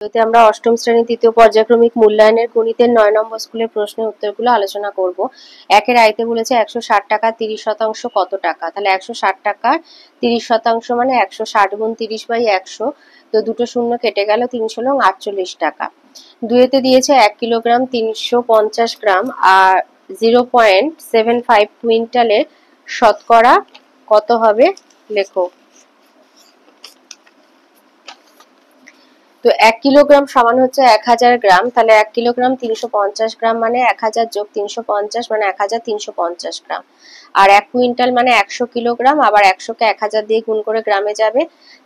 ভিডিওতে আমরা অষ্টম শ্রেণী তৃতীয় পর্যায়ক্রমিক মূল্যায়নের গণিতের 9 নম্বর স্কুলের প্রশ্নের উত্তরগুলো আলোচনা করব। একের আইতে বলেছে 160 টাকা 30% কত টাকা, তাহলে 160 টাকা 30% মানে 160 গুণ 30/100, তো দুটো শূন্য কেটে গেল, 3 × 48 টাকা। দুইতে দিয়েছে 1 কিলোগ্রাম 350 গ্রাম আর 0.75 কুইন্টালের শতকরা কত হবে লেখো। তো 1 কিলোগ্রাম সমান হচ্ছে 1000 গ্রাম, তাহলে 1 কিলোগ্রাম 350 গ্রাম মানে 1000 যোগ 350 মানে 1350 গ্রাম। আর 1 কুইন্টাল মানে 100 কিলোগ্রাম, আবার 100 কে 1000 দিয়ে গুণ করে গ্রামে যাবে,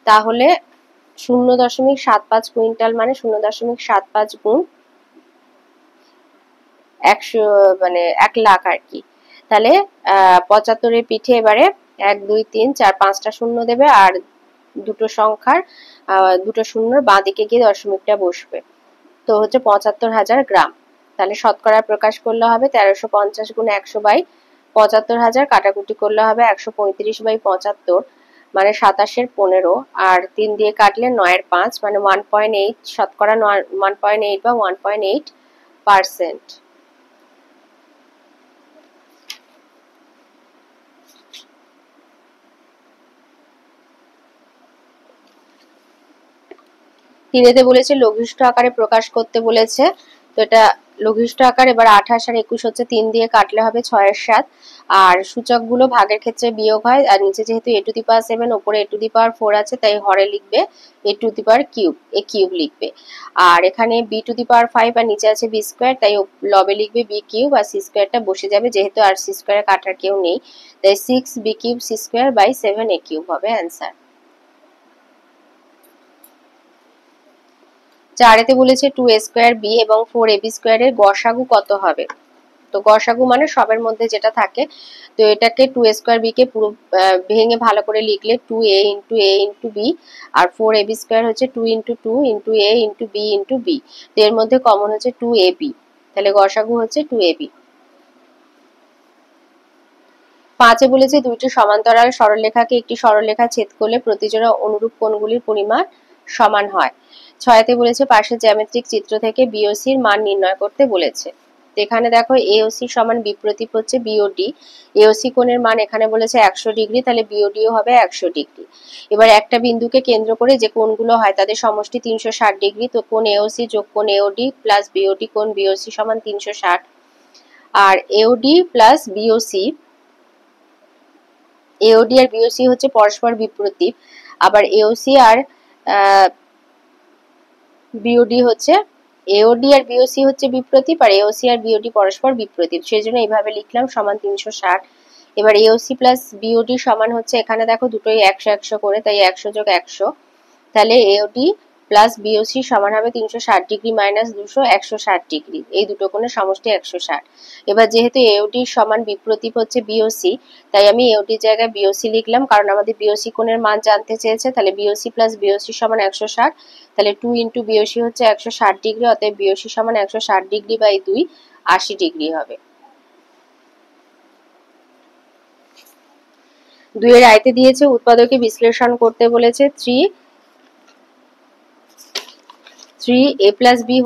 তাহলে 0.75 কুইন্টাল মানে 0.75 গুণ 100 মানে 1 লাখ আর কি। তাহলে 75 এর পিঠে এবারে 1 2 3 4 5টা শূন্য দেবে, আর দুটো সংখ্যার দুটো শূন্যর বাঁ দিকে গিয়ে দশমিকটা বসবে, তো হচ্ছে 75,000 গ্রাম। তাহলে শতকরা প্রকাশ করলে হবে 1350 গুণ 100/75,000, কাটাকুটি করলে হবে 135/75 মানে 27/15, আর 3 দিয়ে কাটলে 9/5 মানে 1.8, শতকরা 1.8 বা 1.8%। তিনেতে বলেছে লঘিষ্ঠ আকারে প্রকাশ করতে বলেছে, তো এটা লঘিষ্ঠ আকার। এবার 28 আর 21 হচ্ছে 3 দিয়ে কাটলে হবে 6/7, আর সূচকগুলো ভাগের ক্ষেত্রে বিয়োগ হয়, আর নিচে যেহেতু a⁴ উপরে a⁴ আছে, তাই হরে লিখবে a³ এ কিউব লিখবে, আর এখানে b⁵ আর নিচে আছে b², তাই লবে লিখবে b³ আর c²টা বসে যাবে, যেহেতু আর c² কাটার কেউ নেই, তাই 6b³ c²/7a³ হবে অ্যান্সার। 4এতে বলেছে 2a² b এবং 4ab² এর গসাগু কত হবে। তো গসাগু মানে সবের মধ্যে যেটা থাকে, তো এটাকে 2a² b কে পুরো ভেঙে ভালো করে লিখলে 2a × a × b, R 4ab² হচ্ছে 2 × 2 × a × b × b, তো এর মধ্যে কমন হচ্ছে 2ab, তাহলে গসাগু হচ্ছে 2ab। 5এ বলেছে দুইটি সমান্তরাল সরলরেখাকে একটি সরলরেখা ছেদ করলে প্রতিজোড়া অনুরূপ কোণগুলির পরিমাণ সমান হয়। 6এতে বলেছে পাশের জ্যামিতিক চিত্র থেকে BOC এর মান নির্ণয় করতে বলেছে। তো এখানে দেখো AOC সমান বিপ্রতীপ হচ্ছে BOD, AOC কোণের মান এখানে বলেছে 100 ডিগ্রি, তাহলে BODও হবে 100 ডিগ্রি। এবার একটা বিন্দুকে কেন্দ্র করে যে কোণগুলো হয় তাদের সমষ্টি 360 ডিগ্রি, তো কোণ AOC যোগ কোণ AOD প্লাস BOD কোণ BOC সমান 360, আর AOD প্লাস BOC AOD আর BOC হচ্ছে পরস্পর বিপ্রতীপ, আবার AOC আর BOD হচ্ছে AOD আর BOC হচ্ছে বিপ্রতীপ, আর AOC আর BOD পরস্পর বিপ্রতীপ, সেই জন্য এইভাবে লিখলাম সমান 360। এবার AOC প্লাস BOD সমান হচ্ছে, এখানে দেখো দুটোই 100 100 করে, তাই 100 যোগ 100, তাহলে AOD প্লাস BOC সমান হবে 360 ডিগ্রি মাইনাস 200 160 ডিগ্রি, এই দুটো কোণের সমষ্টি 160। এবার যেহেতু AOD সমান বিপ্রতীপ হচ্ছে BOC, তাই আমি AOD এর জায়গায় BOC লিখলাম, কারণ আমাদের BOC কোণের মান জানতে চেয়েছে, তাহলে BOC প্লাস BOC সমান 160, তাহলে 2 × BOC হচ্ছে 160 ডিগ্রি, অতএব BOC সমান 160 ডিগ্রি বাই 2 80 ডিগ্রি হবে। 2 এর আয়তে দিয়েছে উৎপাদকে বিশ্লেষণ করতে বলেছে 3a + b² -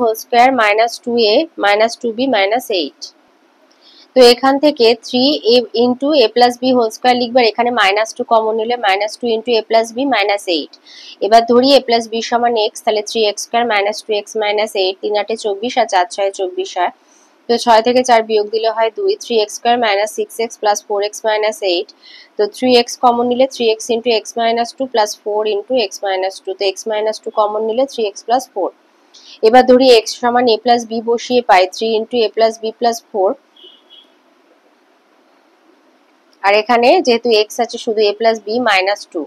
2a - 2b - 8। তো এখান থেকে 3a × a + b² লিখবে, এখানে -2 কমন নিলে -2 × a + b - 8। এবার ধরি a + b সমান x, তাহলে 3x² - 2x - 8, 3 × 8 = 24 আর 4 × 6 = 24 হয়, তো 6 থেকে 4 বিয়োগ দিলে হয় 2, 3x² - 6x + 4x - 8, তো 3x কমন নিলে 3x × x - 2 + 4 × x - 2, তো x - 2 কমন নিলে 3x + 4। এবার ধরি x সমান a + b বসিয়ে পাই 3 × a + b + 4, আর এখানে যেহেতু x আছে শুধু a + b - 2,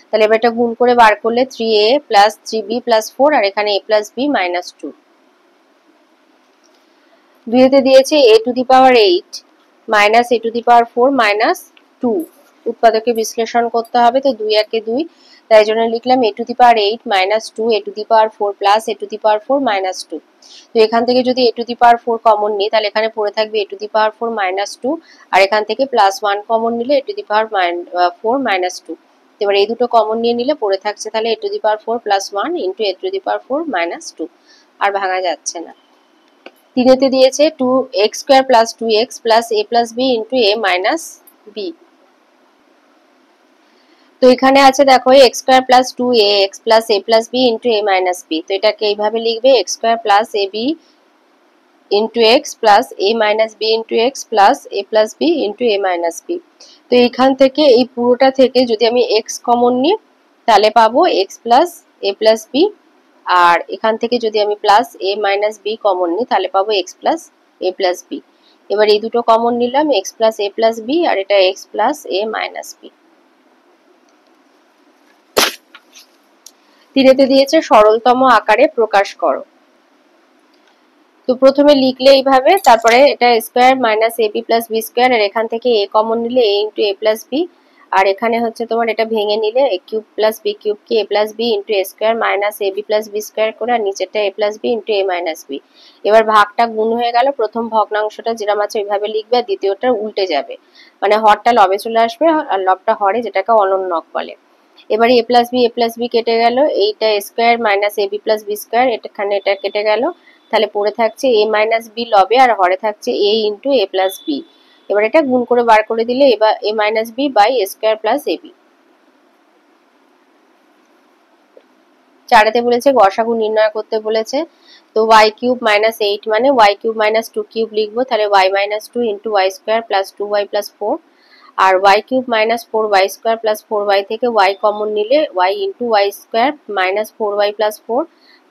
তাহলে এবার এটা গুণ করে বার করলে 3a + 3b + 4, আর এখানে a + b - 2। 2 তে দিয়েছে a⁴ - a⁴ - 2, উৎপাদকে বিশ্লেষণ করতে হবে, তো 2 একে 2, তাই জন্য লিখলাম a⁴ - 2 a⁴ + a⁴ - 2। তো এখান থেকে যদি a⁴ কমন নিই, তাহলে এখানে পড়ে থাকবে a⁴ - 2, আর এখান থেকে +1 কমন নিলে a⁴ - 2, এবার এই দুটো কমন নিয়ে নিলে পড়ে থাকছে তাহলে a to the power 4 plus 1 into a to the power 4 minus 2, আর ভাঙা যাচ্ছে না। তিনেতে দিয়েছে 2x square plus 2x plus a plus b into a minus b। তো এখানে আছে দেখো x square plus 2ax plus a plus b into a minus b। তো এটাকে এইভাবে লিখবে x square plus ab into x plus a minus b into x plus a plus b into a minus b। তো এইখান থেকে এই পুরোটা থেকে যদি আমি x কমন নিই তাহলে পাবো x plus a plus b, আর এখান থেকে যদি আমি plus a minus b common নিই তাহলে পাবো x plus a plus b। এবার এই দুটো কমন নিলাম x plus a plus b, আর এটা x plus a minus b। তিনেতে দিয়েছে সরলতম আকারে প্রকাশ করো। তো প্রথমে লিখলে এইভাবে, তারপরে এটা square minus ab plus B square, আর এখান থেকে a কমন নিলে a into a plus b, আর এখানে হচ্ছে তোমার এটা ভেঙে নিলে a কিউব প্লাস b কিউবকে a plus b into a square minus ab plus b square করে, আর নিচেরটা a plus b into a minus b। এবার ভাগটা গুণ হয়ে গেল, প্রথম ভগ্নাংশটা যেরকম আছে ওইভাবে লিখবে, আর দ্বিতীয়টা উল্টে যাবে, মানে হরটা লবে চলে আসবে আর লবটা হরে, যেটাকে অনন্যক বলে। এবারে a প্লাস বি কেটে গেল, এইটা square minus ab plus B square, এখানে এটা কেটে গেল, তাহলে পড়ে থাকছে a মাইনাস বি লবে, আর হরে থাকছে a into a plus B. এবার এটা গুণ করে বার করে দিলে এবার a minus B by a square plus ab। চারেতে বলেছে গসাগু নির্ণয় করতে বলেছে। তো y কিউব মাইনাস 8 মানে y কিউব মাইনাস 2 কিউব লিখবো, তাহলে y minus 2 into y square plus 2y plus 4, আর y cube minus 4y square plus 4y থেকে y কমন নিলে y into y square minus 4y plus 4,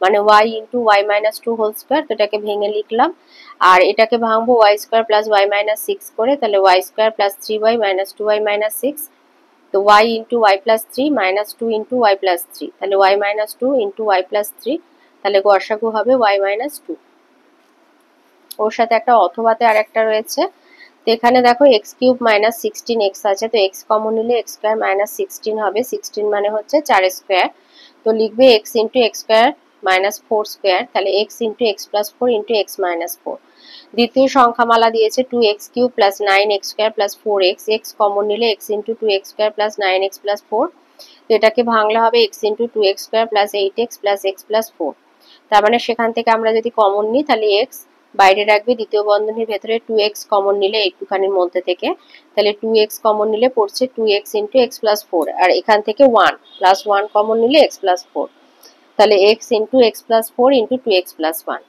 মানে y into y minus 2 whole square. তো এটাকে ভেঙে লিখলাম, আর এটাকে ভাঙবো y square plus y minus 6 করে, তাহলে y square plus 3y minus 2y minus 6। তো y into y plus 3 minus 2 into y plus 3, তাহলে y minus 2 into y plus 3, তাহলে গসাগু হবে y মাইনাস 2। ওর সাথে একটা অথবাতে আর একটা রয়েছে। তো এখানে দেখো x কিউব মাইনাস 16x আছে, তো x কমন নিলে x স্কোয়ার মাইনাস 16 হবে, 16 মানে হচ্ছে 4 স্কোয়ার। তো লিখবে x into x square minus 4 square, তাহলে x into x plus 4 into x minus 4। দ্বিতীয় সংখ্যামালা দিয়েছে 2x cube plus 9x square plus 4x, x common নিলে x into 2x square plus 9x plus 4। তো এটাকে ভাঙলে হবে x into 2x square plus 8x plus x plus 4। তার মানে সেখান থেকে আমরা যদি কমন নিই তাহলে x বাইরে রাখবে, দ্বিতীয় বন্ধনীর ভেতরে 2x কমন নিলে একটুখানির মধ্যে থেকে, তাহলে 2x কমন নিলে পড়ছে 2x ইন্টু x প্লাস 4, আর এখান থেকে 1 প্লাস 1 কমন নিলে x প্লাস 4, তাহলে x into x plus 4 into 2x plus 1।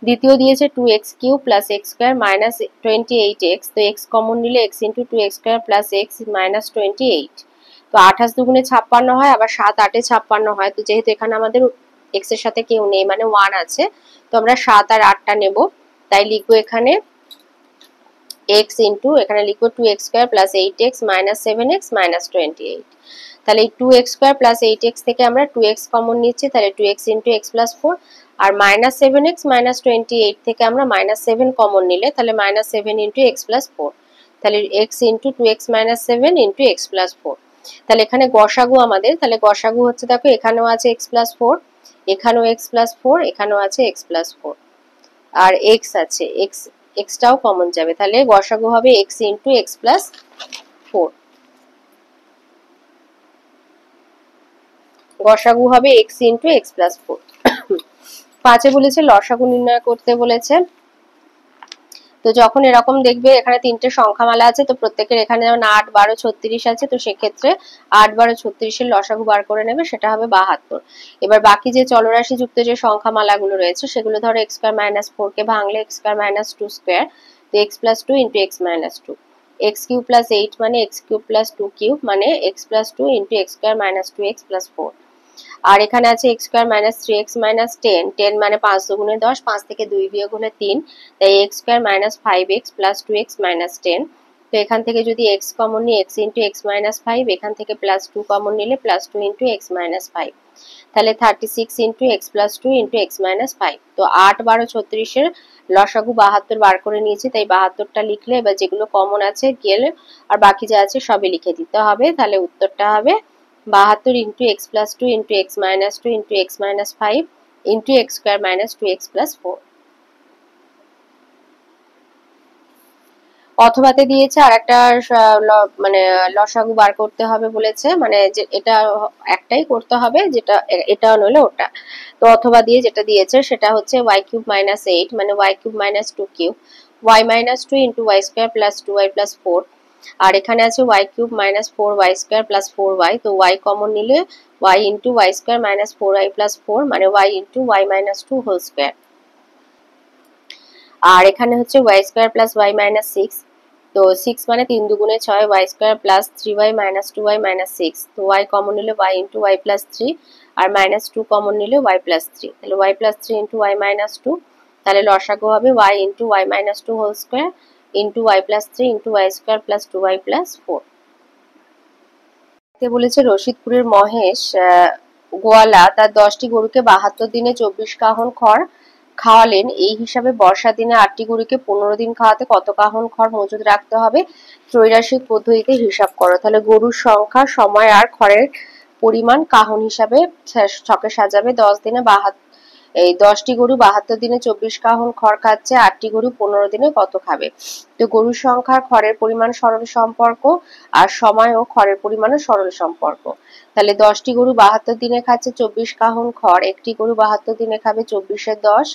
দ্বিতীয় দিয়েছে 2x cube plus x square minus 28x, তো x কমন নিলে x into 2x square plus x minus 28। তো 28 দুগুণে 56 হয়, আবার 7 8-এ 56 হয়। তো যেহেতু এখানে আমাদের x এর সাথে কেউ নেই, মানে 1 আছে, তো আমরা 7 আর 8টা নেব, তাই লিখবো এখানে x ইন্টু এখানে লিখবো 2x square plus 8x minus 7x minus 28। তাহলে এই 2x স্কোয়ার প্লাস 8x থেকে আমরা 2x কমন নিচ্ছি, তাহলে 2x ইন্টু x প্লাস 4, আর মাইনাস 7x মাইনাস 28 থেকে আমরা মাইনাস 7 কমন নিলে তাহলে মাইনাস 7 ইন্টু x প্লাস 4, তাহলে x into 2x minus 7 into x plus 4। তাহলে এখানে গসাগু আমাদের, তাহলে গসাগু হচ্ছে দেখো এখানেও আছে x প্লাস 4, এখানেও x প্লাস 4, এখানেও আছে x প্লাস 4, আর x আছে, xটাও কমন যাবে, তাহলে গসাগু হবে x ইন্টু x প্লাস 4। গসাগু হবে x ইন্টু x প্লাস 4। 5-এ বলেছে লসাগু নির্ণয় করতে বলেছে। তো যখন এরকম দেখবে এখানে তিনটে সংখ্যামালা আছে, তো প্রত্যেকের এখানে যেমন 8 12 36 আছে, তো সেক্ষেত্রে 8 12 36-এর লসাগু বার করে নেবে, সেটা হবে 72। এবার বাকি যে চলরাশি যুক্ত যে সংখ্যামালাগুলো রয়েছে সেগুলো ধরো x স্কয়ার মাইনাস 4 কে ভাঙলে x স্কয়ার মাইনাস 2 স্কয়ার, তো x plus 2 into x minus 2, x cube plus 8 মানে x কিউব প্লাস 2 কিউব মানে x plus 2 into x square minus 2x plus 4। আর এখানে আছে x square minus 3x minus 10, 10 মানে 5 দুগুণে 10, 5 থেকে 2 বিয়োগ হলে 3, তাই x square minus 5x plus 2x minus 10। তো এখান থেকে যদি x কমন নিই x ইন্টু x মাইনাস 5, এখান থেকে প্লাস 2 কমন নিলে প্লাস 2 ইন্টু x মাইনাস 5, তাহলে 36 into x plus 2 into x minus 5। তো 8 12 36-এর লসাগু 72 বার করে নিয়েছি, তাই 72টা লিখলে এবার যেগুলো কমন আছে গেলে আর বাকি যা আছে সবই লিখে দিতে হবে, তাহলে উত্তরটা হবে 72 into x plus 2 into x minus 2 into x minus 5 into x square minus 2x plus 4। অথবাতে দিয়েছে আর একটা মানে লসাগু বার করতে হবে বলেছে, মানে যে এটা একটাই করতে হবে, যেটা এটা নইলে ওটা। তো অথবা দিয়ে যেটা দিয়েছে সেটা হচ্ছে y³ - 8 মানে y³ - 2³ y - 2 * y² + 2y + 4। আর এখানে আছে y³ - 4y² + 4y, তো y কমন নিলে y * y² - 4y + 4 মানে y * y - 2 হোল স্কয়ার। আর এখানে হচ্ছে y² + y - 6, তো 6 মানে 3 দুগুণে 6, y² + 3y - 2y - 6, তো y কমন নিলে y * y + 3 আর -2 কমন নিলে y + 3, তাহলে y + 3 * y - 2, তাহলে লসাগু হবে y * y - 2 whole square y + 3 * y² + 2y + 4। তে বলেছে রশিদপুরের মহেশ গোয়ালা তার 10টি গরুকে 72 দিনে 24 কাহন খড় খাওয়ালেন, এই হিসাবে বর্ষা দিনে 8টি গরুকে 15 দিন খাওয়াতে কত কাহন খড় মজুদ রাখতে হবে ত্রৈরাশিক পদ্ধতিতে হিসাব করো। তাহলে গরুর সংখ্যা, সময় আর খড়ের পরিমাণ কাহন হিসাবে ছকে সাজাবে। 10 দিনে 10টি গরু 72 দিনে 24 কাহন খড় খাচ্ছে, 8টি গরু 15 দিনে কত খাবে। তো গরুর সংখ্যা খড়ের পরিমাণ সরল সম্পর্ক আর সময় ও খড়ের পরিমাণও সরল সম্পর্ক। তাহলে 10টি গরু 72 দিনে খাচ্ছে 24 কাহন খড়, একটি গরু 72 দিনে খাবে 24-এর 10,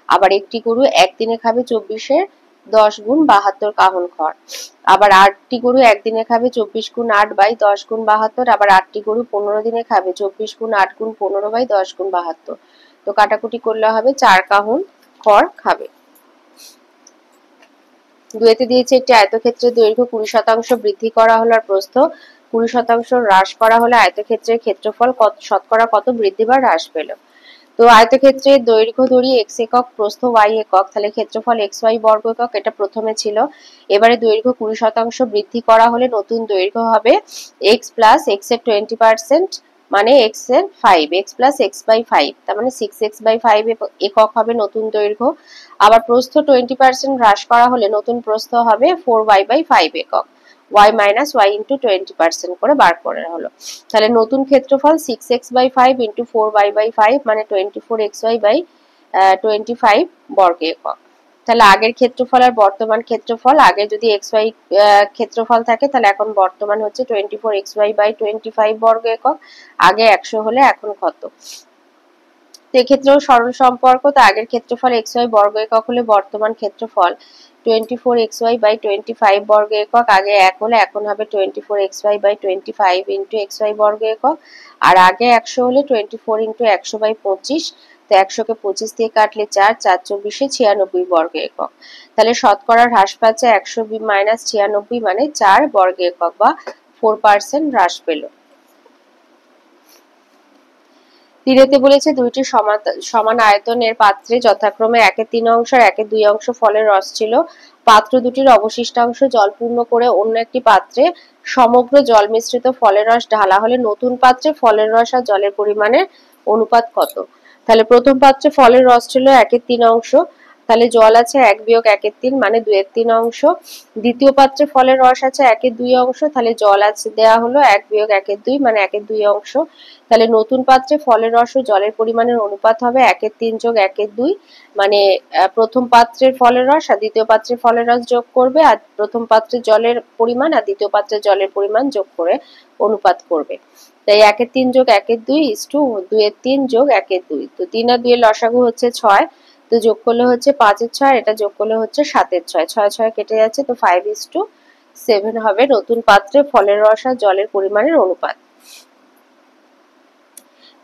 আবার একটি গরু একদিনে খাবে 24-এর 10 গুণ 72 কাহন খড়। আবার 8টি গরু একদিনে খাবে 24 গুণ 8 বাই 10 গুণ 72, আবার 8টি গরু 15 দিনে খাবে 24 গুণ 8 গুণ 15 বাই 10 গুণ 72। তো কাটাকুটি করলে হবে 4 কাহন খড় খাবে। দুয়েতে দিয়েছে একটি আয়তক্ষেত্রের দৈর্ঘ্য 20% বৃদ্ধি করা হলো আর প্রস্থ 20% হ্রাস করা হলে আয়তক্ষেত্রের ক্ষেত্রফল শতকরা কত বৃদ্ধি বা হ্রাস পেল। তো আয়তক্ষেত্রের দৈর্ঘ্য ধরি x একক, প্রস্থ y একক, তাহলে ক্ষেত্রফল xy বর্গ একক, এটা প্রথমে ছিল। এবারে দৈর্ঘ্য 20% বৃদ্ধি করা হলে নতুন দৈর্ঘ্য হবে x প্লাস x এর 20% মানে x এর 5, x প্লাস x/5, তার মানে 6x/5 একক হবে নতুন দৈর্ঘ্য। আবার প্রস্থ 20% হ্রাস করা হলে নতুন প্রস্থ হবে 4y/5 একক, y minus y into 20% করে বার করা হলো। তাহলে নতুন ক্ষেত্রফল 6x/5 into 4y/5 মানে 24xy/25 বর্গ একক। তাহলে আগের ক্ষেত্রফল আর বর্তমান ক্ষেত্রফল, আগে যদি xy ক্ষেত্রফল থাকে তাহলে এখন বর্তমান হচ্ছে 24xy/25 বর্গ একক, আগে 100 হলে এখন কত। সেক্ষেত্রেও সরল সম্পর্ক, তো আগের ক্ষেত্রফল xy বর্গ একক হলে বর্তমান ক্ষেত্রফল 24xy/25 বর্গ একক, আগে 1 হলে এখন হবে 24xy/25 into xy বর্গ একক, আর আগে 100 হলে 24 into 100/25, তো 100 কে 25 দিয়ে কাটলে 4, 4 24 96 বর্গ একক। তাহলে শতকরা হ্রাস পাচ্ছে 100 - 96 মানে 4 বর্গ একক বা 4% হ্রাস পেল। তিরেতে বলেছে দুইটি সমান আয়তনের পাত্রে যথাক্রমে 1/3 অংশ আর 1/2 অংশ ফলের রস ছিল। পাত্র দুটির অবশিষ্টাংশ জলপূর্ণ করে অন্য একটি পাত্রে সমগ্র জল মিশ্রিত ফলের রস ঢালা হলে নতুন পাত্রে ফলের রস আর জলের পরিমাণের অনুপাত কত। তাহলে প্রথম পাত্রে ফলের রস ছিল 1/3 অংশ, তাহলে জল আছে 1 বিয়োগ 1/3 মানে 2/3 অংশ। দ্বিতীয় পাত্রে ফলের রস আছে 1/2 অংশ, তাহলে জল আছে দেয়া হলো 1 বিয়োগ 1/2 মানে 1/2 অংশ। তাহলে নতুন পাত্রে ফলের রস ও জলের পরিমাণের অনুপাত হবে 1/3 যোগ 1/2, মানে প্রথম পাত্রের ফলের রস আর দ্বিতীয় পাত্রের ফলের রস যোগ করবে, আর প্রথম পাত্রের জলের পরিমাণ আর দ্বিতীয় পাত্রের জলের পরিমাণ যোগ করে অনুপাত করবে। তাই 1/3 যোগ 1/2 is to 2/3 যোগ 1/2, তো 3 আর 2 এর লসাগু হচ্ছে 6, তো যোগ করলে হচ্ছে 5-এর 6, এটা যোগ করলে হচ্ছে 7-এর 6, 6 6 কেটে যাচ্ছে, তো 5:7 হবে নতুন পাত্রে ফলের রস আর জলের পরিমাণের অনুপাত।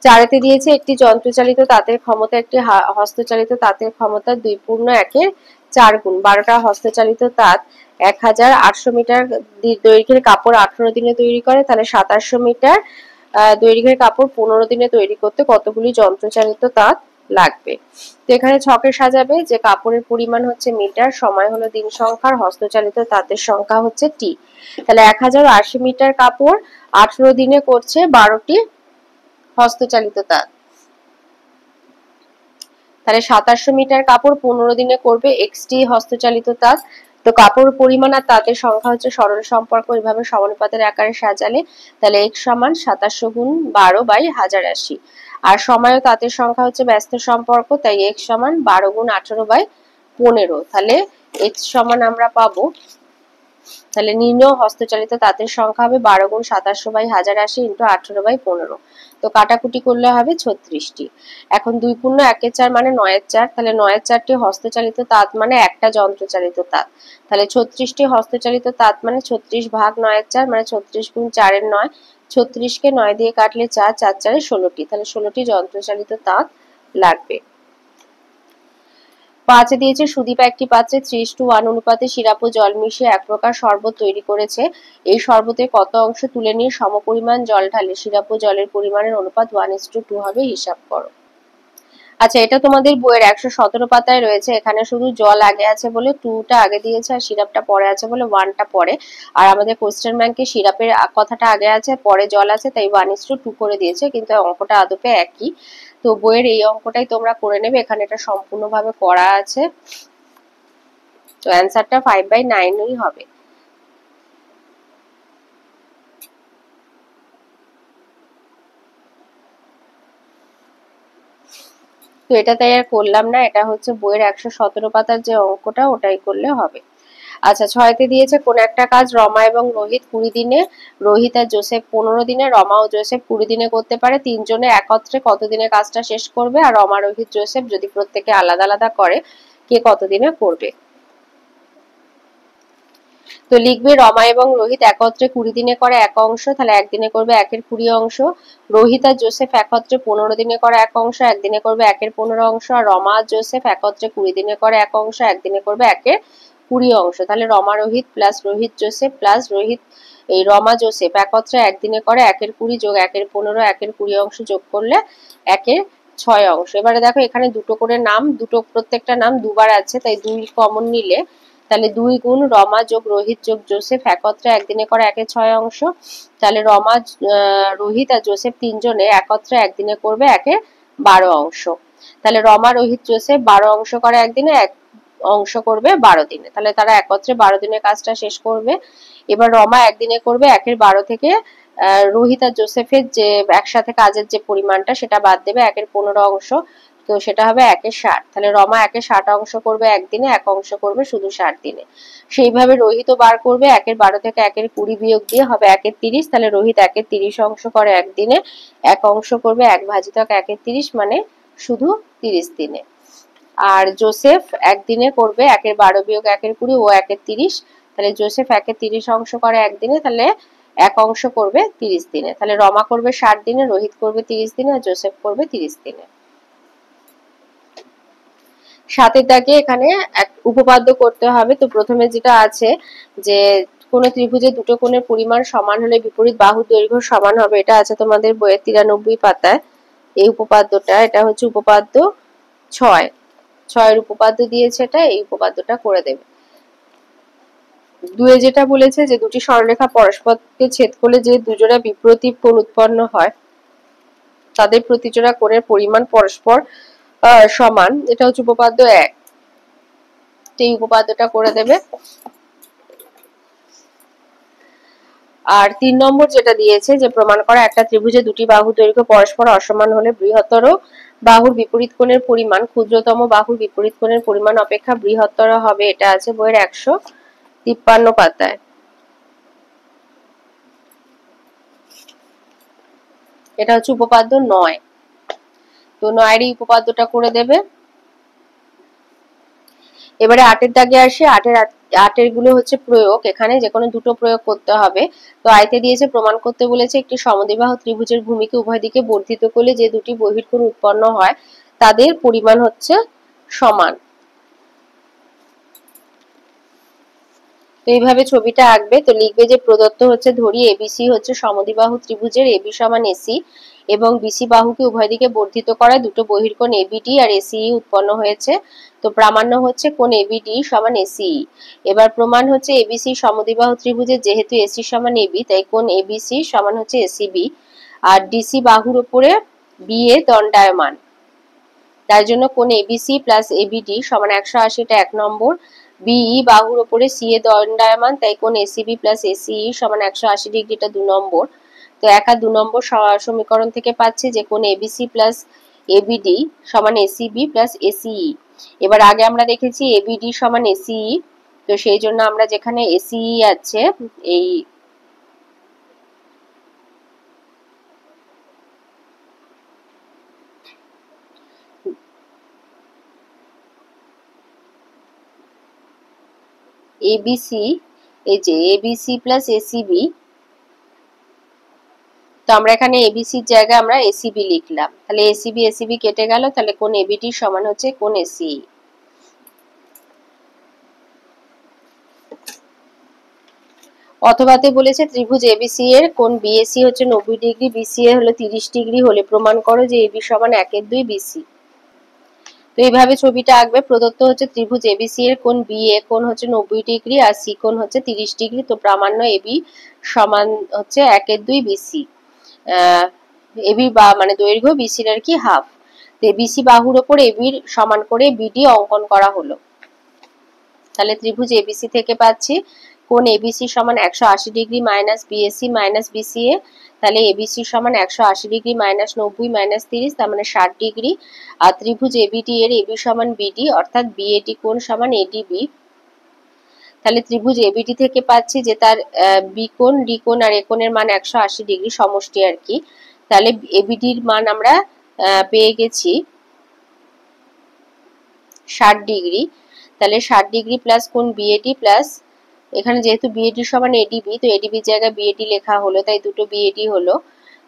চারেতে দিয়েছে একটি যন্ত্রচালিত তাঁতের ক্ষমতা একটি হস্তচালিত তাঁতের ক্ষমতা 2.1-4 গুণ। 12টা হস্তচালিত তাঁত 1800 মিটার দৈর্ঘ্যের কাপড় 18 দিনে তৈরি করে, তাহলে 2700 মিটার দৈর্ঘ্যের কাপড় 15 দিনে তৈরি করতে কতগুলি যন্ত্রচালিত তাঁত লাগবে। তো এখানে ছকে সাজাবে যে কাপড়ের পরিমাণ হচ্ছে মিটার, সময় হলো দিন সংখ্যা, হস্তচালিত তাঁতের সংখ্যা হচ্ছে টি। তাহলে 1080 মিটার কাপড় 18 দিনে করছে 12টি হস্তচালিত তাঁত। তাহলে 2700 মিটার কাপড় 15 দিনে করবে xটি হস্তচালিত তাঁত। তো কাপড় পরিমাণ আর তাঁতের সংখ্যা হচ্ছে সরল সম্পর্ক, এইভাবে সমানুপাতের আকারে সাজালে তাহলে x সমান 2700 গুণ 12/1080, আর সময় ও তাঁতের সংখ্যা হচ্ছে ব্যস্ত সম্পর্ক, তাই x সমান 12 গুণ 18/15। তাহলে x সমান আমরা পাবো তাহলে নির্ণয় হস্তচালিত তাঁতের সংখ্যা হবে 12 গুণ 27/1080 ইন্টু 18/15। তো কাটাকুটি করলে হবে 36টি। এখন 2 পূর্ণ 1/4 মানে 9/4, তাহলে 9/4টি হস্তচালিত তাঁত মানে একটা যন্ত্রচালিত তাঁত। তাহলে 36টি হস্তচালিত তাঁত মানে 36 ভাগ 9/4 মানে 36 গুণ 4 এর 9। 36কে 9 দিয়ে কাটলে 4, 4 4 16টি, তাহলে 16টি যন্ত্রচালিত তাঁত লাগবে। 5 দিয়েছে সুদীপা একটি পাত্রে 3:1 অনুপাতে সিরাপ ও জল মিশিয়ে এক প্রকার শরবত তৈরি করেছে। এই শরবতের কত অংশ তুলে নিয়ে সমপরিমাণ জল ঢালে সিরাপ ও জলের পরিমাণের অনুপাত 1:2 হবে, হিসাব করো। আচ্ছা, এটা তোমাদের বইয়ের 117 পাতায় রয়েছে। এখানে শুধু জল আগে আছে বলে 2টা আগে দিয়েছে আর সিরাপটা পরে আছে বলে 1টা পরে। আর আমাদের কোশ্চেন ব্যাংকে সিরাপের কথাটা আগে আছে, পরে জল আছে, তাই 1:2 করে দিয়েছে, কিন্তু অঙ্কটা আদপে একই। তো বইয়ের এই অঙ্কটাই তোমরা করে নেবে, এখানে এটা সম্পূর্ণভাবে করা আছে। তো অ্যান্সারটা 5/9ই হবে। তো এটা তাই আর করলাম না, এটা হচ্ছে বইয়ের 117 পাতার যে অঙ্কটা ওটাই করলে হবে। আচ্ছা, 6তে দিয়েছে কোন একটা কাজ রমা এবং রোহিত 20 দিনে, রোহিত আর জোসেফ 15 দিনে, রমা ও জোসেফ 20 দিনে করতে পারে। তিনজনে একত্রে কত দিনে কাজটা শেষ করবে? আর রমা, রোহিত, জোসেফ যদি প্রত্যেকে আলাদা আলাদা করে কে কত দিনে করবে? তো লিখবে রমা এবং রোহিত একত্রে 20 দিনে করে এক অংশ, তাহলে একদিনে করবে 1/20 অংশ। রোহিত আর জোসেফ একত্রে 15 দিনে করে এক অংশ, একদিনে করবে 1/15 অংশ। আর রমা আর জোসেফ একত্রে 20 দিনে করে এক অংশ, একদিনে করবে 1/20 অংশ। তাহলে Rama Rohit plus Rohit Joseph plus Rohit এই রমা জোসেফ একত্রে একদিনে করে 1/20 যোগ 1/15 1/20 অংশ যোগ করলে 1/6 অংশ। এবারে দেখো এখানে দুটো করে নাম, দুটো প্রত্যেকটা নাম দুবার আছে, তাই 2 কমন নিলে তাহলে 2 গুণ রমা যোগ রোহিত যোগ জোসেফ একত্রে একদিনে করে 1/6 অংশ। তাহলে রমা, রোহিত আর জোসেফ তিনজনে একত্রে একদিনে করবে 1/12 অংশ। তাহলে রমা, রোহিত, জোসেফ 12 অংশ করে একদিনে, এক অংশ করবে 12 দিনে। তাহলে তারা একত্রে 12 দিনে কাজটা শেষ করবে। এবার রমা একদিনে করবে 1/12 থেকে রোহিত আর জোসেফের যে একসাথে কাজের যে পরিমাণটা সেটা বাদ দেবে 1/15 অংশ, তো সেটা হবে 1/60। তাহলে রমা 1/60 অংশ করবে একদিনে, এক অংশ করবে শুধু 60 দিনে। সেইভাবে রোহিতও বার করবে 1/12 থেকে 1/20 বিয়োগ দিয়ে হবে 1/30। তাহলে রোহিত 1/30 অংশ করে একদিনে, এক অংশ করবে 1/1/30 মানে শুধু 30 দিনে। আর জোসেফ একদিনে করবে 1/12 বিয়োগ 1/20 ও 1/30। তাহলে জোসেফ 1/30 অংশ করে একদিনে, তাহলে এক অংশ করবে 30 দিনে। তাহলে রমা করবে 60 দিনে, রোহিত করবে 30 দিনে আর জোসেফ করবে 30 দিনে। 7 দাগে এখানে এক উপপাদ্য করতে হবে। তো প্রথমে যেটা আছে যে কোন ত্রিভুজে দুটো কোণের পরিমাণ সমান হলে বিপরীত বাহুর দৈর্ঘ্য সমান হবে, এটা আছে তোমাদের বইয়ের 93 পাতায় এই উপপাদ্যটা। এটা হচ্ছে উপপাদ্য 6 উপপাদ্য দিয়েছে, এটা এই উপপাদ্যটা করে দেবে। 2 যেটা বলেছে যে দুটি সরলরেখা পরস্পরকে ছেদ করলে যে দুজোড়া বিপরীত কোণ উৎপন্ন হয় তাদের প্রতিজোড়া কোণের পরিমাণ পরস্পর সমান, এটা হচ্ছে উপপাদ্য 1। এই উপপাদ্যটা করে দেবে। আর 3 নম্বর যেটা দিয়েছে যে প্রমাণ করা একটা ত্রিভুজে দুটি বাহু দৈর্ঘ্য পরস্পর অসমান হলে বৃহত্তর বাহুর বিপরীত কোণের পরিমাণ ক্ষুদ্রতম বাহুর বিপরীত কোণের পরিমাণ অপেক্ষা বৃহত্তর হবে, এটা আছে বইয়ের 153 পাতায়। এটা হচ্ছে উপপাদ্য 9। তো 9 এই উপপাদ্যটা করে দেবে। এবারে 8 দাগে আসে। 8 গুলো হচ্ছে প্রয়োগ, এখানে যে কোনো দুটো প্রয়োগ করতে হবে। তো আইতে দিয়েছে প্রমাণ করতে বলেছে একটি সমদ্বিবাহু ত্রিভুজের ভূমিকে উভয় দিকে বর্ধিত করলে যে দুটি বহির্কোণ উৎপন্ন হয় তাদের পরিমাণ হচ্ছে সমান। তো এইভাবে ছবিটা আঁকবে। তো লিখবে যে প্রদত্ত হচ্ছে ধরি এবিসি হচ্ছে সমদ্বিবাহু ত্রিভুজের এবি সমান এসি এবং বিসি বাহুকে উভয় দিকে বর্ধিত করায় দুটো বহির্কোণ এবিডি আর এসিই উৎপন্ন হয়েছে। তো প্রামাণ্য হচ্ছে কোণ এবিডি সমান এসিই। এবার প্রমাণ হচ্ছে এবিসি সমদ্বিবাহু ত্রিভুজের যেহেতু এসি সমান এবি তাই কোণ এবিসি সমান হচ্ছে এসিবি আর ডিসি বাহুর উপরে বি এ দণ্ডায়মান, তার জন্য কোণ এবিসি প্লাস এবিডি সমান 180, এটা 1 নম্বর। বিই বাহুর উপরে সি এ দণ্ডায়মান তাই কোণ এসিবি প্লাস এসিই সমান 180 ডিগ্রি, এটা 2 নম্বর। তো 1 আর 2 নম্বর সমীকরণ থেকে পাচ্ছি যে কোণ এবিসি প্লাস এবিডি সমান এসিবি প্লাস এসিই। এবার আগে আমরা দেখেছি এবিডি সমান এসিই, তো সেই জন্য আমরা যেখানে এসি আছে এই এবিসি, এই যে এবিসি প্লাস এসিবি, তো আমরা এখানে এবিসির জায়গায় আমরা এসিবি লিখলাম, তাহলে এসিবি এসিবি কেটে গেল, তাহলে কোণ এবিটি সমান হচ্ছে কোণ এসি। অথবাতে বলেছে ত্রিভুজ এবিসি এর কোণ বিএসি হচ্ছে 90 ডিগ্রি, বিসিএ হলো 30 ডিগ্রি হলে প্রমাণ করো যে এবি সমান 1/2 বিসি। তো এইভাবে ছবিটা আঁকবে। প্রদত্ত হচ্ছে ত্রিভুজ এবিসি এর কোণ বিএ কোণ হচ্ছে 90 ডিগ্রি আর সি কোণ হচ্ছে 30 ডিগ্রি। তো প্রামাণ্য এবি সমান হচ্ছে 1/2 বিসি। এবি বা মানে দৈর্ঘ্য বিসির আর কি হাফ। তো বিসি বাহুর ওপর এবির সমান করে বিডি অঙ্কন করা হলো। তাহলে ত্রিভুজ এবিসি থেকে পাচ্ছি কোণ এবিসি সমান 180 degree minus BAC minus BCA, তাহলে এবিসি সমান 180 ডিগ্রি মাইনাস 90 মাইনাস 30, তার মানে 60 ডিগ্রি। আর ত্রিভুজ এবিটি এর এবি সমান বিডি অর্থাৎ বিএটি কোণ সমান এডিবি। তাহলে ত্রিভুজ এবিটি থেকে পাচ্ছি যে তার বি কোণ ডি কোণ আর এ কোণের মান 180 ডিগ্রি সমষ্টি আর কি। তাহলে এবিডির মান আমরা পেয়ে গেছি 60 ডিগ্রি। তাহলে 60 ডিগ্রি প্লাস কোণ বিএডি প্লাস, এখানে যেহেতু বিএডি সমান এডিবি তো এডিবির জায়গায় বিএডি লেখা হলো, তাই দুটো বিএডি হলো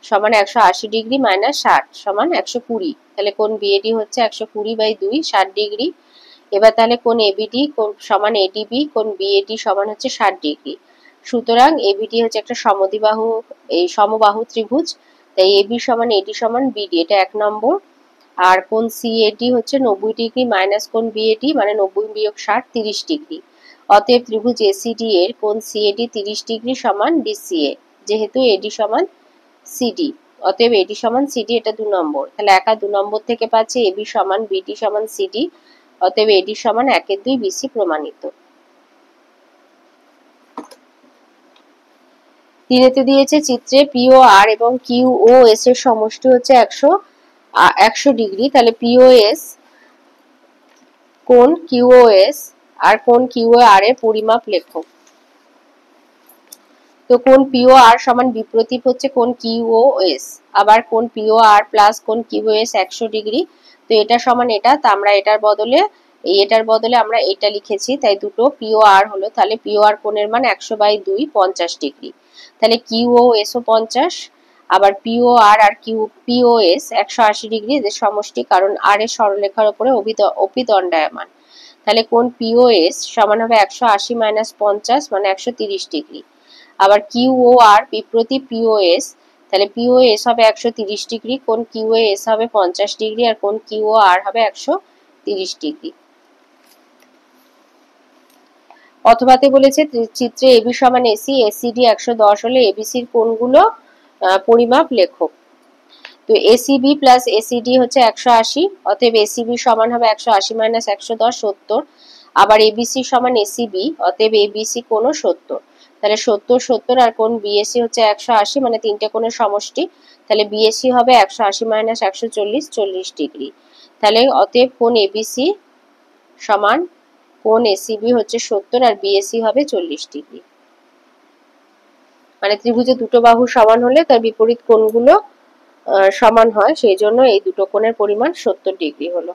সমান 180 ডিগ্রি মাইনাস 60 সমান 120। তাহলে কোণ বিএডি হচ্ছে 120/2 60 ডিগ্রি। এবার তাহলে কোণ এবিডি সমান এডিবি কোণ বিএডি সমান হচ্ছে 60 ডিগ্রি। সুতরাং এবিডি হচ্ছে একটা সমদ্বিবাহু এই সমবাহু ত্রিভুজ, তাই এবি সমান এডি সমান বিডি, এটা 1 নম্বর। আর কোণ সিএডি হচ্ছে 90 ডিগ্রি মাইনাস কোণ বিএডি মানে 90 বিয়োগ 60 30 ডিগ্রি। অতএব ত্রিভুজ এসিডি এর কোণ সিএডি 30 ডিগ্রি সমান ডিসিএ, যেহেতু এডি সমান সিডি অতএব এডি সমান সিডি, এটা 2 নম্বর। তাহলে একা 2 নম্বর থেকে পাচ্ছি এবি সমান বিডি সমান সিডি, অতএব এডি সমান 1/2 বিসি প্রমাণিত। তিনেতে দিয়েছে চিত্রে পিও আর এবং কিউ ও এস এর সমষ্টি হচ্ছে 100 ডিগ্রি। তাহলে পিওএস কোণ কিউওএস আর কোণ কিউআর এর পরিমাপ লেখো। তো কোণ পিওআর সমান বিপ্রতীপ হচ্ছে কোণ কিউওএস, আবার কোণ পিওআর প্লাস কোণ কিউওএস 100 ডিগ্রি। তো এটা সমান এটা, তা আমরা এটার বদলে আমরা এটা লিখেছি, তাই দুটো পিওআর হলো। তাহলে পিওআর কোণের মান 100/2 50 ডিগ্রি। তাহলে কিউওএস ও 50, আবার পিওআর আর পিওএস 180 ডিগ্রি এদের সমষ্টি, কারণ আর এর সরলরেখার উপরে অভিদণ্ডায়মান। তাহলে কোণ পিওএস সমান হবে 180 মাইনাস 50 মানে 130 ডিগ্রি। আবার কিউওআর বিপ্রতীপ পিওএস, তাহলে পিওএস হবে 130 ডিগ্রি, কোণ কিউএস হবে 50 ডিগ্রি আর কোণ কিউআর হবে 130 ডিগ্রি। অথবাতে বলেছে চিত্রে এবি সমান এসি এসিডি 110 হলে এবিসির কোণগুলো পরিমাপ লেখো। তো এসিবি প্লাস এসিডি হচ্ছে 180, অতএব এসিবি সমান হবে 180 মাইনাস 110 70। আবার এবিসি সমান এসিবি, অতএব এবিসি কোণও 70। তাহলে 70 70 আর কোণ বিএসি হচ্ছে 180 মানে তিনটে কোণের সমষ্টি, তাহলে বিএসি হবে 180 মাইনাস 140 40 ডিগ্রি। তাহলে অতএব কোণ এবিসি সমান কোণ এসিবি হচ্ছে 70 আর বিএসি হবে 40 ডিগ্রি। মানে ত্রিভুজে দুটো বাহু সমান হলে তার বিপরীত কোণগুলো সমান হয়, সেই জন্য এই দুটো কোণের পরিমাণ 70 ডিগ্রি হলো।